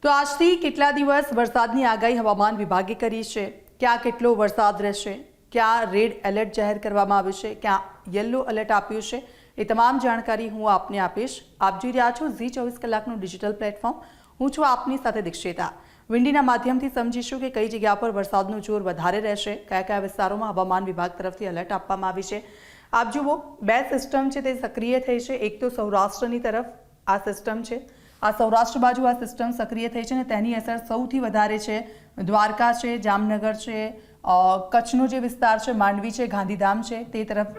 તો આજથી કેટલા દિવસ વરસાદની આગાહી હવામાન વિભાગે કરી છે? ક્યાં કેટલો વરસાદ રહેશે? ક્યાં રેડ એલર્ટ જાહેર કરવામાં આવ્યું છે? ક્યાં યલો એલર્ટ આપ્યું છે? એ તમામ જાણકારી હું આપને આપીશ. આપ જોઈ રહ્યા છો ઝી 24 કલાકનું ડિજિટલ પ્લેટફોર્મ. હું છું આપની સાથે દીક્ષિતા. વિંડીના માધ્યમથી સમજીશું કે કઈ જગ્યા પર વરસાદનું જોર વધારે રહેશે, કયા કયા વિસ્તારોમાં હવામાન વિભાગ તરફથી એલર્ટ આપવામાં આવી છે. આપ જુઓ, બે સિસ્ટમ છે તે સક્રિય થઈ છે. એક તો સૌરાષ્ટ્રની તરફ આ સિસ્ટમ છે, આ સૌરાષ્ટ્ર બાજુ આ સિસ્ટમ સક્રિય થઈ છે અને તેની અસર સૌથી વધારે છે દ્વારકા છે, જામનગર છે, કચ્છનો જે વિસ્તાર છે, માંડવી છે, ગાંધીધામ છે, તે તરફ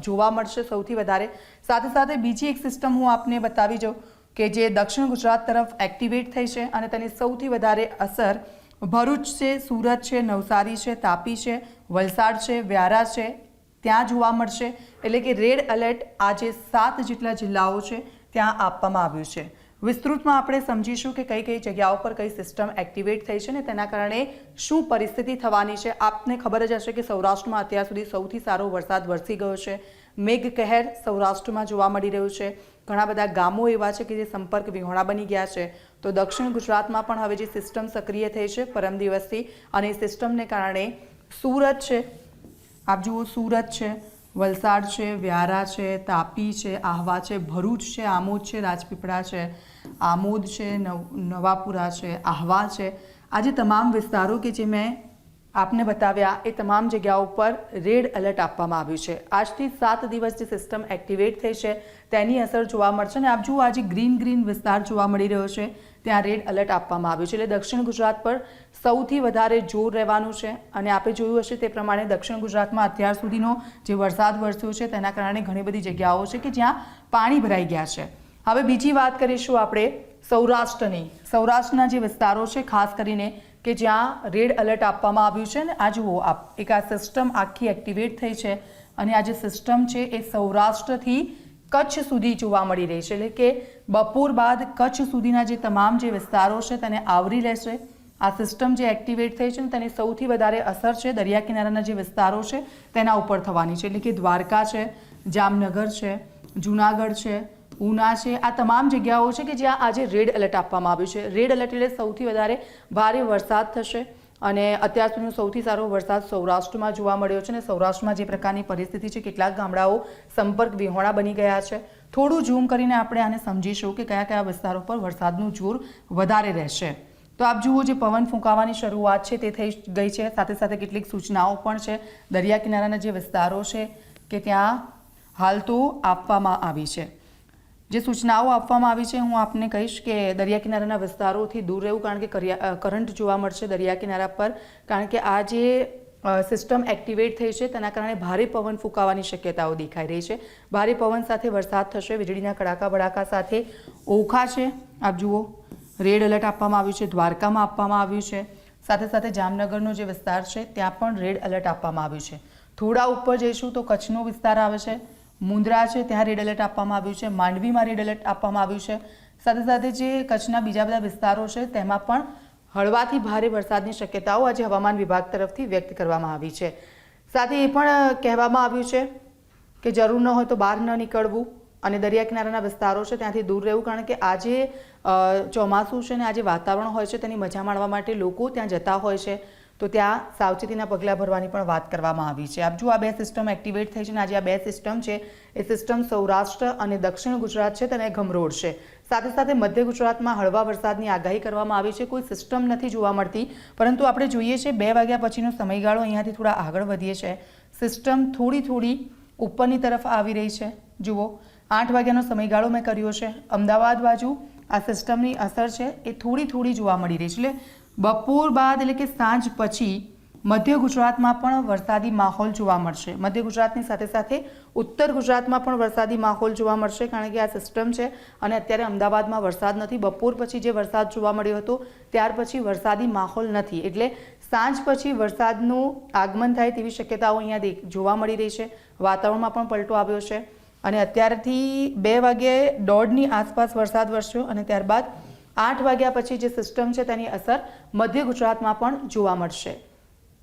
જોવા મળશે સૌથી વધારે. સાથે સાથે બીજી એક સિસ્ટમ હું આપને બતાવી જાઉં કે જે દક્ષિણ ગુજરાત તરફ એક્ટિવેટ થઈ છે અને તેની સૌથી વધારે અસર ભરૂચ છે, સુરત છે, નવસારી છે, તાપી છે, વલસાડ છે, વ્યારા છે, ત્યાં જોવા મળશે. એટલે કે રેડ એલર્ટ આજે 7 જેટલા જિલ્લાઓ છે ત્યાં આપવામાં આવ્યું છે. વિસ્તૃતમાં આપણે સમજીશું કે કઈ કઈ જગ્યાઓ પર કઈ સિસ્ટમ એક્ટિવેટ થઈ છે ને તેના કારણે શું પરિસ્થિતિ થવાની છે. આપને ખબર જ હશે કે સૌરાષ્ટ્રમાં અત્યાર સુધી સૌથી સારો વરસાદ વરસી ગયો છે. મેઘ કહેર સૌરાષ્ટ્રમાં જોવા મળી રહ્યું છે. ઘણા બધા ગામો એવા છે કે જે સંપર્ક વિહોણા બની ગયા છે. તો દક્ષિણ ગુજરાતમાં પણ હવે જે સિસ્ટમ સક્રિય થઈ છે પરમ દિવસથી, અને એ સિસ્ટમને કારણે સુરત છે, આપ જુઓ સુરત છે, વલસાડ છે, વ્યારા છે, તાપી છે, આહવા છે, ભરૂચ છે, આમોદ છે, રાજપીપળા છે, આમોદ છે, નવાપુરા છે, આહવા છે, આ જે તમામ વિસ્તારો કે જે મેં આપને બતાવ્યા એ તમામ જગ્યાઓ પર રેડ એલર્ટ આપવામાં આવ્યું છે. આજથી 7 દિવસ જે સિસ્ટમ એક્ટિવેટ થઈ છે તેની અસર જોવા મળશે. અને આપ જુઓ, આજે ગ્રીન વિસ્તાર જોવા મળી રહ્યો છે, ત્યાં રેડ એલર્ટ આપવામાં આવ્યું છે. એટલે દક્ષિણ ગુજરાત પર સૌથી વધારે જોર રહેવાનું છે. અને આપણે જોયું હશે તે પ્રમાણે દક્ષિણ ગુજરાતમાં અત્યાર સુધીનો જે વરસાદ વરસ્યો છે તેના કારણે ઘણી બધી જગ્યાઓ છે કે જ્યાં પાણી ભરાઈ ગયા છે. હવે બીજી વાત કરીશું આપણે સૌરાષ્ટ્રની. સૌરાષ્ટ્રના જે વિસ્તારો છે ખાસ કરીને કે જ્યાં રેડ એલર્ટ આપવામાં આવ્યું છે. ને આ જુઓ, એક આ સિસ્ટમ આખી એક્ટિવેટ થઈ છે અને આ જે સિસ્ટમ છે એ સૌરાષ્ટ્રથી કચ્છ સુધી જોવા મળી રહી છે. એટલે કે બપોર બાદ કચ્છ સુધીના જે તમામ જે વિસ્તારો છે તેને આવરી લેશે. આ સિસ્ટમ જે એક્ટિવેટ થઈ છે ને તેની સૌથી વધારે અસર છે દરિયા કિનારાના જે વિસ્તારો છે તેના ઉપર થવાની છે. એટલે કે દ્વારકા છે, જામનગર છે, જૂનાગઢ છે, ઉના છે, આ તમામ જગ્યાઓ છે કે જ્યાં આજે રેડ એલર્ટ આપવામાં આવ્યું છે. રેડ એલર્ટ એટલે સૌથી વધારે ભારે વરસાદ થશે. અને અત્યાર સુધીનો સૌથી સારો વરસાદ સૌરાષ્ટ્રમાં જોવા મળ્યો છે. અને સૌરાષ્ટ્રમાં જે પ્રકારની પરિસ્થિતિ છે, કેટલાક ગામડાઓ સંપર્ક વિહોણા બની ગયા છે. થોડું ઝૂમ કરીને આપણે આને સમજીશું કે કયા કયા વિસ્તારો પર વરસાદનું જોર વધારે રહેશે. તો આપ જુઓ, જે પવન ફૂંકાવાની શરૂઆત છે તે થઈ ગઈ છે. સાથે સાથે કેટલીક સૂચનાઓ પણ છે દરિયા કિનારાના જે વિસ્તારો છે કે ત્યાં હાલ તો આપવામાં આવી છે. જે સૂચનાઓ આપવામાં આવી છે હું આપને કહીશ કે દરિયા કિનારાના વિસ્તારોથી દૂર રહેવું, કારણ કે કરંટ જોવા મળશે દરિયા કિનારા પર. કારણ કે આ જે સિસ્ટમ એક્ટિવેટ થઈ છે તેના કારણે ભારે પવન ફૂંકાવાની શક્યતાઓ દેખાઈ રહી છે. ભારે પવન સાથે વરસાદ થશે, વીજળીના કડાકા ભડાકા સાથે. ઓખા છે, આપ જુઓ, રેડ એલર્ટ આપવામાં આવ્યું છે. દ્વારકામાં આપવામાં આવ્યું છે. સાથે સાથે જામનગરનો જે વિસ્તાર છે ત્યાં પણ રેડ એલર્ટ આપવામાં આવ્યું છે. થોડા ઉપર જઈશું તો કચ્છનો વિસ્તાર આવે છે, મુંદ્રા છે, ત્યાં રેડ એલર્ટ આપવામાં આવ્યું છે. માંડવીમાં રેડ એલર્ટ આપવામાં આવ્યું છે. સાથે સાથે જે કચ્છના બીજા બધા વિસ્તારો છે તેમાં પણ હળવાથી ભારે વરસાદની શક્યતાઓ આજે હવામાન વિભાગ તરફથી વ્યક્ત કરવામાં આવી છે. સાથે એ પણ કહેવામાં આવ્યું છે કે જરૂર ન હોય તો બહાર ન નીકળવું અને દરિયા કિનારાના વિસ્તારો છે ત્યાંથી દૂર રહેવું. કારણ કે આજે ચોમાસું છે ને આજે વાતાવરણ હોય છે તેની મજા માણવા માટે લોકો ત્યાં જતા હોય છે. તો ત્યાં સાવચેતીના પગલાં ભરવાની પણ વાત કરવામાં આવી છે. આપ જુઓ, આ બે સિસ્ટમ એક્ટિવેટ થઈ છે અને આજે આ બે સિસ્ટમ છે એ સિસ્ટમ સૌરાષ્ટ્ર અને દક્ષિણ ગુજરાત છે તેને ગમરોડશે. સાથે સાથે મધ્ય ગુજરાતમાં હળવા વરસાદની આગાહી કરવામાં આવી છે. કોઈ સિસ્ટમ નથી જોવા મળતી, પરંતુ આપણે જોઈએ છીએ 2 વાગ્યા પછીનો સમયગાળો અહીંયાથી થોડા આગળ વધીએ છે. સિસ્ટમ થોડી ઉપરની તરફ આવી રહી છે. જુઓ, 8 વાગ્યાનો સમયગાળો મેં કર્યો છે. અમદાવાદ બાજુ આ સિસ્ટમની અસર છે એ થોડી જોવા મળી રહી છે. એટલે બપોર બાદ એટલે કે સાંજ પછી મધ્ય ગુજરાતમાં પણ વરસાદી માહોલ જોવા મળશે. મધ્ય ગુજરાતની સાથે સાથે ઉત્તર ગુજરાતમાં પણ વરસાદી માહોલ જોવા મળશે. કારણ કે આ સિસ્ટમ છે અને અત્યારે અમદાવાદમાં વરસાદ નથી. બપોર પછી જે વરસાદ જોવા મળ્યો હતો ત્યાર પછી વરસાદી માહોલ નથી. એટલે સાંજ પછી વરસાદનું આગમન થાય તેવી શક્યતાઓ અહીંયા જોવા મળી રહી છે. વાતાવરણમાં પણ પલટો આવ્યો છે અને અત્યારથી 2 વાગ્યે 1:30ની આસપાસ વરસાદ વરસ્યો અને ત્યારબાદ 8 વાગ્યા પછી જે સિસ્ટમ છે તેની અસર મધ્ય ગુજરાતમાં પણ જોવા મળશે.